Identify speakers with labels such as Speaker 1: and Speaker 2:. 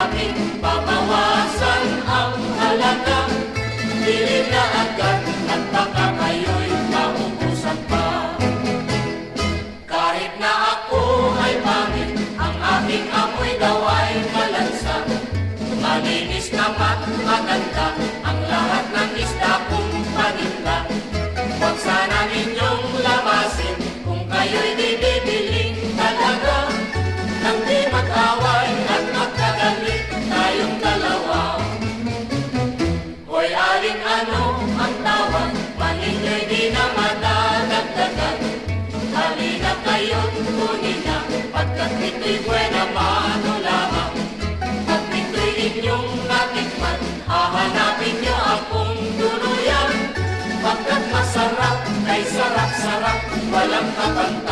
Speaker 1: aking babawasan ang halaga. Bili na agad at baka kayo'y maubusan pa. Kahit na ako ay pangit, ang aking amoy daw ay malansa. Malinis naman maganda ang lahat ng isda kong paninda. Huwag sana ninyong lamasin kung kayo'y di bibiling talaga. Nang di mag-away at magkagalit tayong dalawa. Hoy aling ano ang tawag, maninyo'y di na madadagdagan. Halina kayo't kunin na, pagkat ito'y buena mano lamang. Pag ito'y inyong natikman, hahanapin nyo akong tuluyan. Pagkat masarap ay sarap-sarap, walang kapantay.